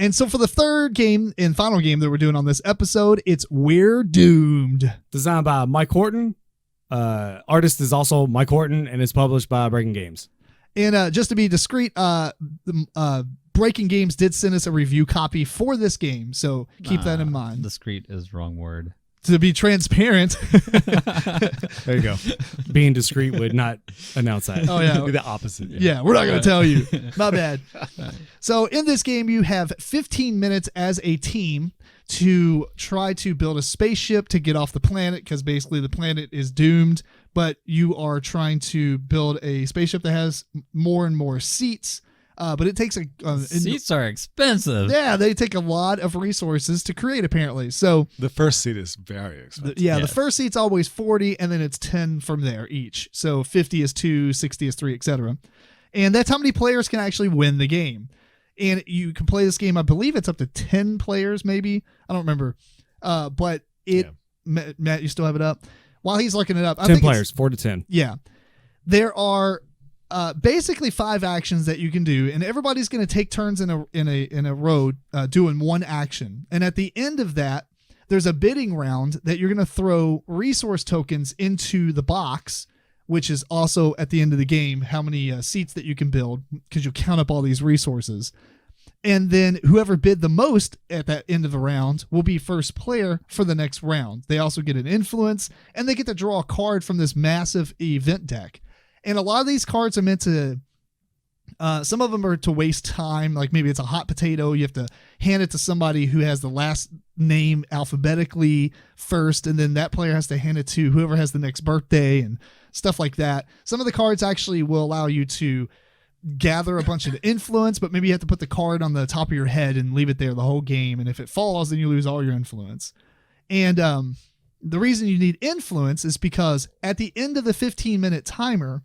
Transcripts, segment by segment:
And so for the third game and final game that we're doing on this episode, it's We're Doomed. Designed by Mike Horton. Artist is also Mike Horton, and it's published by Breaking Games. And just to be discreet, Breaking Games did send us a review copy for this game, so keep that in mind. Discreet is the wrong word. To be transparent. There you go. Being discreet would not announce that. Oh, yeah. Be the opposite. Yeah, we're not going to tell you. My bad. So in this game, you have 15 minutes as a team to try to build a spaceship to get off the planet, because basically the planet is doomed, but you are trying to build a spaceship that has more and more seats. But it takes seats are expensive. Yeah, they take a lot of resources to create, apparently. So the first seat is very expensive. The first seat's always 40, and then it's 10 from there each. So 50 is 2, 60 is 3, etc. And that's how many players can actually win the game. And you can play this game, I believe it's up to 10 players, maybe. I don't remember. But Matt, you still have it up? While he's looking it up, 10 players, 4 to 10. Yeah. There are basically 5 actions that you can do, and everybody's going to take turns in a row doing one action. And at the end of that, there's a bidding round that you're going to throw resource tokens into the box, which is also at the end of the game how many seats that you can build, because you count up all these resources. And then whoever bid the most at that end of the round will be first player for the next round. They also get an influence, and they get to draw a card from this massive event deck. And a lot of these cards are meant to, some of them are to waste time. Like maybe it's a hot potato. You have to hand it to somebody who has the last name alphabetically first, and then that player has to hand it to whoever has the next birthday and stuff like that. Some of the cards actually will allow you to gather a bunch of influence, but maybe you have to put the card on the top of your head and leave it there the whole game. And if it falls, then you lose all your influence. And the reason you need influence is because at the end of the 15-minute timer,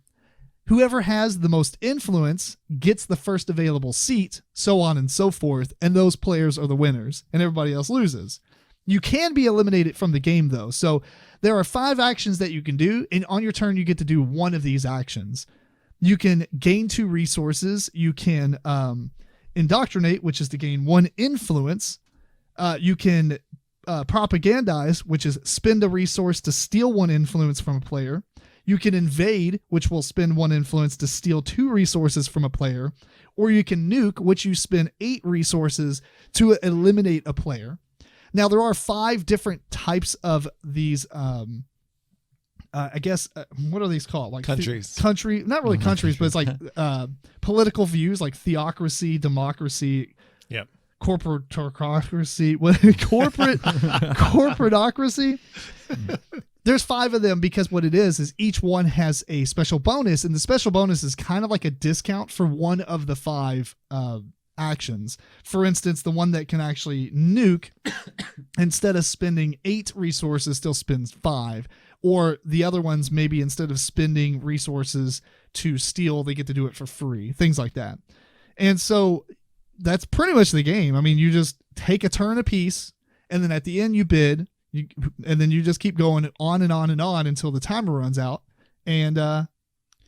whoever has the most influence gets the first available seat, so on and so forth, and those players are the winners, and everybody else loses. You can be eliminated from the game, though. So there are 5 actions that you can do, and on your turn, you get to do one of these actions. You can gain 2 resources. You can indoctrinate, which is to gain 1 influence. You can propagandize, which is spend a resource to steal 1 influence from a player. You can invade, which will spend 1 influence to steal 2 resources from a player. Or you can nuke, which you spend 8 resources to eliminate a player. Now, there are 5 different types of these, I guess, what are these called? Like countries. Not really countries, but it's like political views, like theocracy, democracy. Yep. Corporatocracy. Corporatocracy. There's 5 of them, because what it is each one has a special bonus, and the special bonus is kind of like a discount for one of the 5 actions. For instance, the one that can actually nuke, instead of spending 8 resources, still spends 5. Or the other ones, maybe instead of spending resources to steal, they get to do it for free. Things like that. And so that's pretty much the game. I mean, you just take a turn apiece, and then at the end you bid. And then you just keep going on and on and on until the timer runs out, and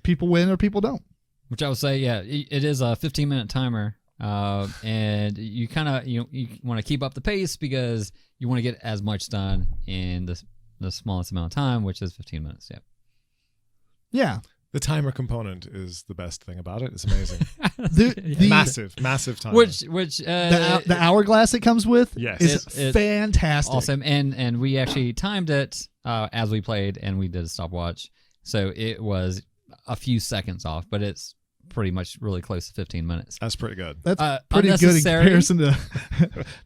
people win or people don't. Which I would say, yeah, it is a 15-minute timer, and you kind of you want to keep up the pace because you want to get as much done in the smallest amount of time, which is 15 minutes. Yeah. Yeah. The timer component is the best thing about it. It's amazing. Massive timer. Which the hourglass it comes with, yes, is fantastic. Awesome. And we actually timed it as we played, and we did a stopwatch, so it was a few seconds off, but it's pretty much really close to 15 minutes. That's pretty good. That's pretty good in comparison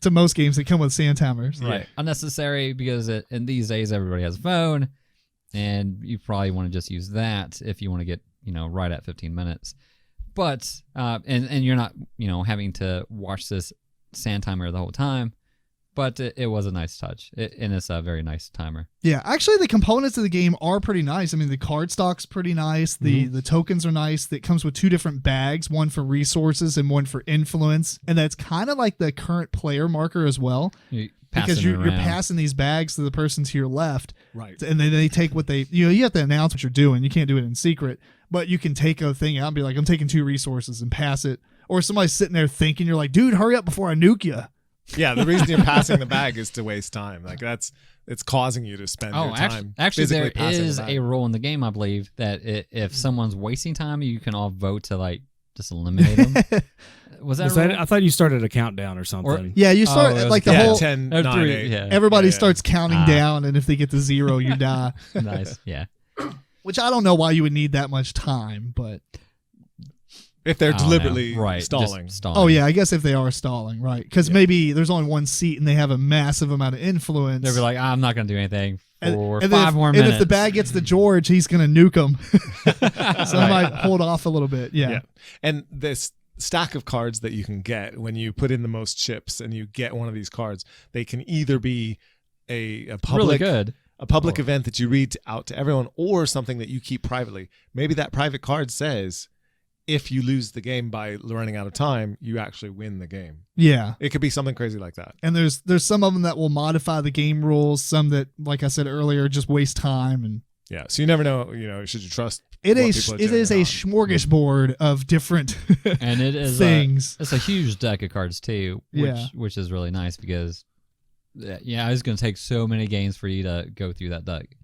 to most games that come with sand timers. Right. Yeah. Unnecessary because in these days everybody has a phone. And you probably want to just use that if you want to get, right at 15 minutes. But, and you're not, having to watch this sand timer the whole time. But it was a nice touch. And it's a very nice timer. Yeah, actually the components of the game are pretty nice. I mean, the card stock's pretty nice. The tokens are nice. It comes with 2 different bags, one for resources and one for influence. And that's kind of like the current player marker as well. Because you're passing these bags to the person to your left, right? And then they take what they, you have to announce what you're doing. You can't do it in secret, but you can take a thing out and be like, I'm taking 2 resources, and pass it or somebody's sitting there thinking, you're like, dude, hurry up before I nuke you. Yeah, the reason you're passing the bag is to waste time. Like it's causing you to spend your time. Actually, physically there passing is the bag. a rule in the game, I believe, that if someone's wasting time, you can all vote to like just eliminate them. Was that? I thought you started a countdown or something. Yeah, you start it was- like the Yeah, whole 10, Oh, 9, 3, 8. yeah. everybody Yeah. starts counting down, and if they get to 0, you die. Nice. Yeah. Which I don't know why you would need that much time, but If they're I don't know. deliberately right, just stalling. stalling. oh yeah, I guess if they are stalling, right? Because maybe there's only one seat and they have a massive amount of influence. They'll be like, I'm not going to do anything for and 5 more minutes. And if the bag gets to George, he's gonna nuke him. So I might hold off a little bit. Yeah. And this stack of cards that you can get when you put in the most chips and you get one of these cards, they can either be a really public good. a public event that you read out to everyone, or something that you keep privately. Maybe that private card says, if you lose the game by running out of time, you actually win the game. Yeah. It could be something crazy like that. And there's some of them that will modify the game rules, some that, like I said earlier, just waste time. And Yeah. So you never know, should you trust it what is people are it doing is or a not. smorgasbord of different And it is things. it's a huge deck of cards too, which is really nice because it's going to take so many games for you to go through that deck.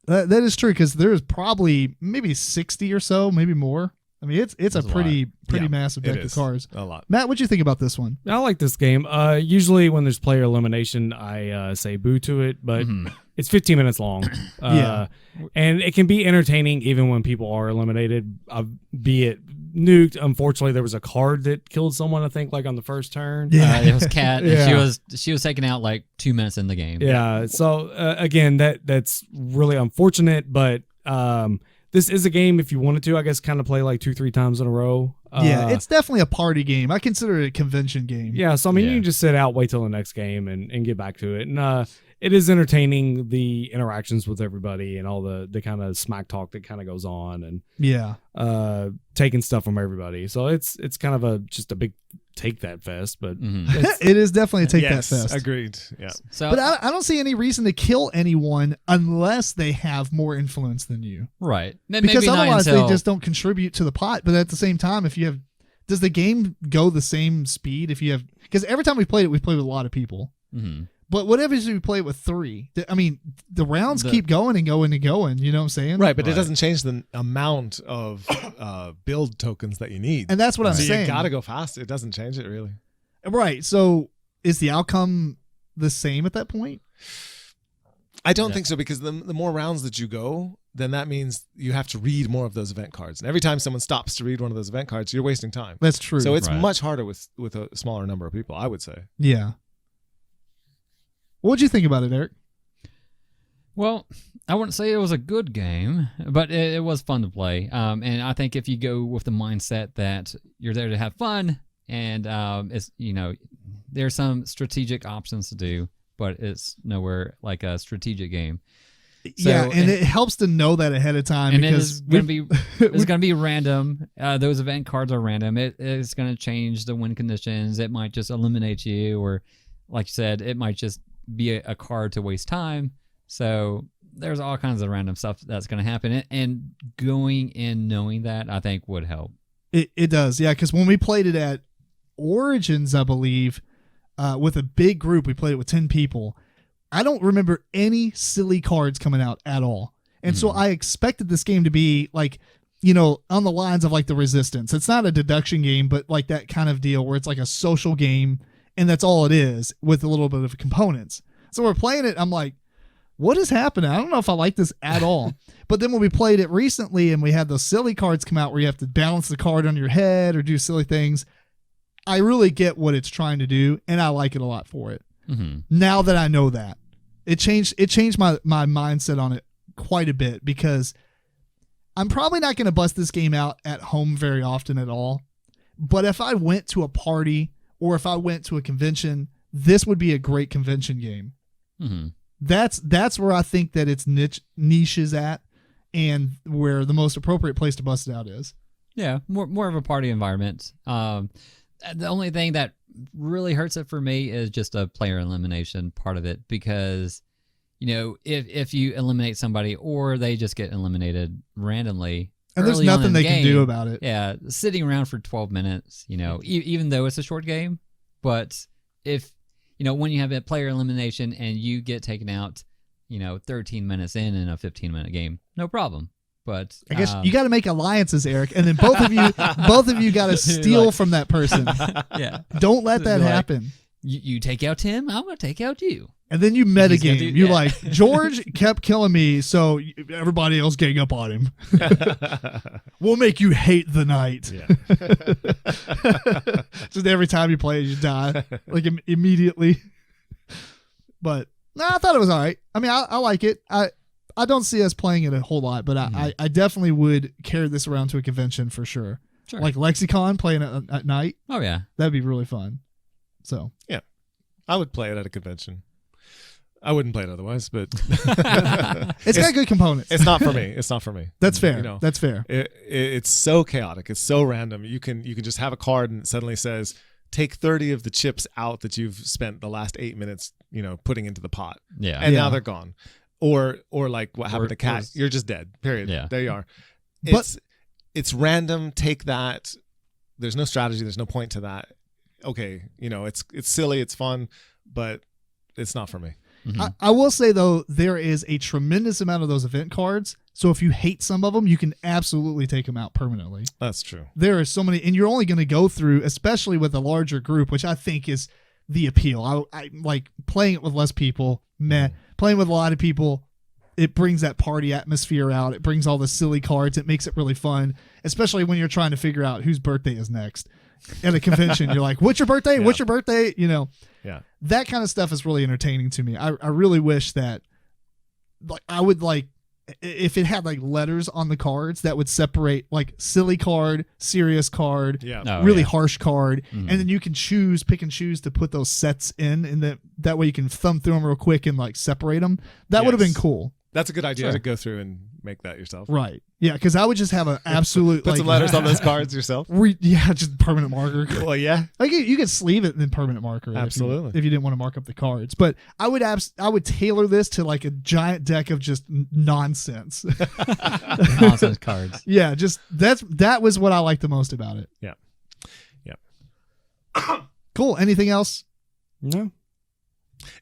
That is true, because there's probably maybe 60 or so, maybe more. I mean, it's a That's a pretty Yeah, massive it deck of is. cards. A lot. Matt, what'd you think about this one? I like this game. Usually when there's player elimination, I say boo to it, but it's 15 minutes long. Yeah. And it can be entertaining even when people are eliminated, be it nuked. Unfortunately, there was a card that killed someone, I think, like on the first turn. Yeah. It was Kat. Yeah. And she was taken out like 2 minutes in the game. Yeah. So again, that's really unfortunate, but this is a game, if you wanted to, I guess, kind of play like 2-3 times in a row. Yeah, it's definitely a party game. I consider it a convention game. Yeah, so I mean, Yeah. you can just sit out, wait till the next game, and get back to it. And it is entertaining, the interactions with everybody and all the kind of smack talk that kind of goes on, and Yeah. taking stuff from everybody. So it's kind of just a big take that fest, but It is definitely a take Yes, that fest. agreed. Yeah. So, But I don't see any reason to kill anyone unless they have more influence than you. right. Because Maybe not otherwise until, they just don't contribute to the pot. But at the same time, does the game go the same speed if you have, because every time we played with a lot of people. Mhm. But whatever we play with 3, I mean, the rounds keep going and going and going. You know what I'm saying? Right, but it Right. doesn't change the amount of build tokens that you need. And that's what I'm so saying. you gotta go fast. It doesn't change it really. Right. So is the outcome the same at that point? I don't Yeah. think so, because the more rounds that you go, then that means you have to read more of those event cards. And every time someone stops to read one of those event cards, you're wasting time. That's true. So it's Right. much harder with a smaller number of people, I would say. yeah. What'd you think about it, Eric? Well, I wouldn't say it was a good game, but it was fun to play. And I think if you go with the mindset that you're there to have fun, and it's there's some strategic options to do, but it's nowhere like a strategic game. So, yeah, and it helps to know that ahead of time, And it because is going to be it's going to be random. Those event cards are random. It's going to change the win conditions. It might just eliminate you, or like you said, it might just be a card to waste time. So there's all kinds of random stuff that's going to happen, and going in knowing that, I think, would help. It does, yeah. Because when we played it at Origins, I believe, with a big group, we played it with 10 people. I don't remember any silly cards coming out at all, and so I expected this game to be like, on the lines of like the Resistance. It's not a deduction game, but like that kind of deal where it's like a social game, and that's all it is with a little bit of components. So we're playing it. I'm like, what is happening? I don't know if I like this at all. But then when we played it recently and we had those silly cards come out where you have to balance the card on your head or do silly things, I really get what it's trying to do, and I like it a lot for it. Mm-hmm. Now that I know that, it changed my mindset on it quite a bit, because I'm probably not going to bust this game out at home very often at all. But if I went to a party or if I went to a convention, this would be a great convention game. Mm-hmm. That's where I think that its niche is at, and where the most appropriate place to bust it out is. Yeah, more of a party environment. The only thing that really hurts it for me is just a player elimination part of it, because if you eliminate somebody or they just get eliminated randomly, And there's early on nothing in the they can game, do about it. Yeah, sitting around for 12 minutes, even though it's a short game, but if, when you have a player elimination and you get taken out, 13 minutes in a 15-minute game, no problem. But I guess you got to make alliances, Eric, and then both of you got to steal from that person. Yeah. Don't let that happen. You take out Tim, I'm going to take out you. And then you metagame. You're like, George kept killing me, so everybody else gang up on him. We'll make you hate the night. Yeah. Just every time you play, you die like immediately. But no, I thought it was all right. I mean, I like it. I don't see us playing it a whole lot, but I definitely would carry this around to a convention for sure. Sure. Like Lexicon playing it at night. Oh yeah, that'd be really fun. So yeah, I would play it at a convention. I wouldn't play it otherwise, but it's got good components. It's not for me. It's not for me. That's fair. That's fair. It's so chaotic. It's so random. You can just have a card and it suddenly says, take 30 of the chips out that you've spent the last 8 minutes, putting into the pot. Yeah. And now they're gone. Or like what happened to Cat. You're just dead. Period. Yeah. There you are. But it's random. Take that. There's no strategy. There's no point to that. Okay. It's silly. It's fun, but it's not for me. Mm-hmm. I will say, though, there is a tremendous amount of those event cards. So if you hate some of them, you can absolutely take them out permanently. That's true. There are so many, and you're only going to go through, especially with a larger group, which I think is the appeal. I like playing it with less people. Playing with a lot of people, it brings that party atmosphere out. It brings all the silly cards. It makes it really fun, especially when you're trying to figure out whose birthday is next. At a convention, you're like, what's your birthday? Yeah. What's your birthday? Yeah. That kind of stuff is really entertaining to me. I really wish that I would like if it had like letters on the cards that would separate like silly card, serious card, really harsh card, and then you can pick and choose to put those sets in, and that way you can thumb through them real quick and like separate them. That would have been cool. That's a good idea to go through and make that yourself. Right. Yeah, because I would just have an absolute put some letters on those cards yourself. Just permanent marker. Well, yeah. Like you could sleeve it and then permanent marker. Absolutely. If you didn't want to mark up the cards, but I would tailor this to like a giant deck of just nonsense. Nonsense cards. Yeah, just that was what I liked the most about it. Yeah. Cool. Anything else? No.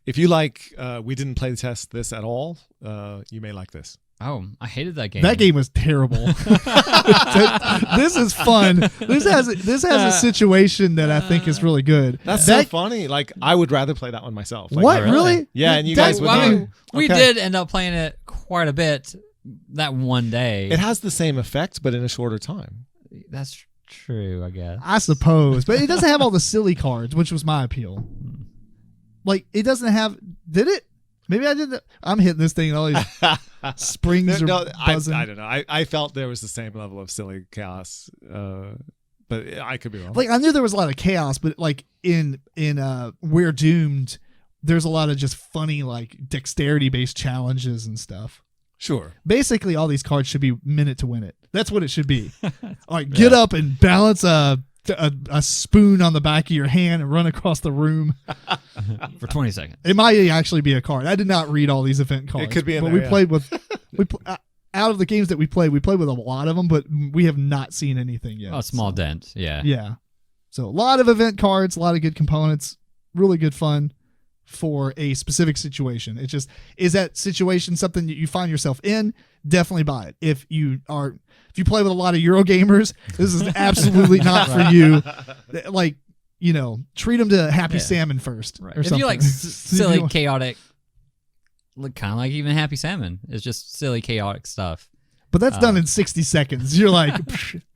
If you like, we didn't play the test this at all. You may like this. Oh, I hated that game. That game was terrible. This is fun. This has a situation that I think is really good. That's so funny. Like I would rather play that one myself. Like, what really? Yeah, and you guys would. Well, we did end up playing it quite a bit that one day. It has the same effect, but in a shorter time. That's true, I guess. I suppose, but it doesn't have all the silly cards, which was my appeal. Like it doesn't have. Did it? Maybe I did that. I'm hitting this thing and all these springs are buzzing. I don't know. I felt there was the same level of silly chaos, but I could be wrong. Like I knew there was a lot of chaos, but like in We're Doomed, there's a lot of just funny like dexterity based challenges and stuff. Sure. Basically, all these cards should be minute to win it. That's what it should be. All right, get up and balance a spoon on the back of your hand and run across the room for 20 seconds. It might actually be a card. I did not read all these event cards. It could be in but there, we played with out of the games that we played with a lot of them, but we have not seen anything yet. A small dent, yeah. Yeah. So a lot of event cards, a lot of good components, really good fun for a specific situation. It just is that situation something that you find yourself in, definitely buy it. If you play with a lot of Euro gamers, this is absolutely not for you. Like, treat them to Happy Salmon first. Right. Or if something. you like silly, chaotic, kind of like even Happy Salmon, it's just silly, chaotic stuff. But that's done in 60 seconds. You're like,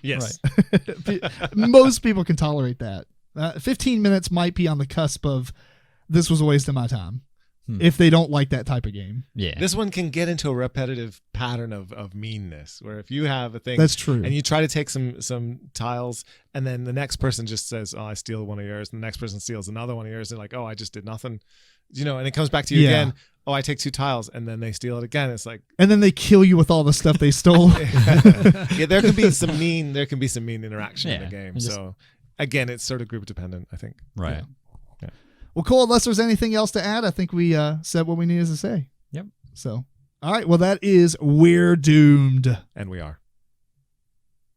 yes. Right. Most people can tolerate that. 15 minutes might be on the cusp of this was a waste of my time. If they don't like that type of game. Yeah. This one can get into a repetitive pattern of meanness where if you have a thing that's true and you try to take some tiles and then the next person just says, oh, I steal one of yours, and the next person steals another one of yours, they're like, oh, I just did nothing. And it comes back to you again. Oh, I take 2 tiles, and then they steal it again. It's like, and then they kill you with all the stuff they stole. Yeah, there can be some mean interaction in the game. Just, so again, it's sort of group dependent, I think. Right. Yeah. Well, cool. Unless there's anything else to add, I think we said what we needed to say. Yep. So, all right. Well, that is We're Doomed. And we are.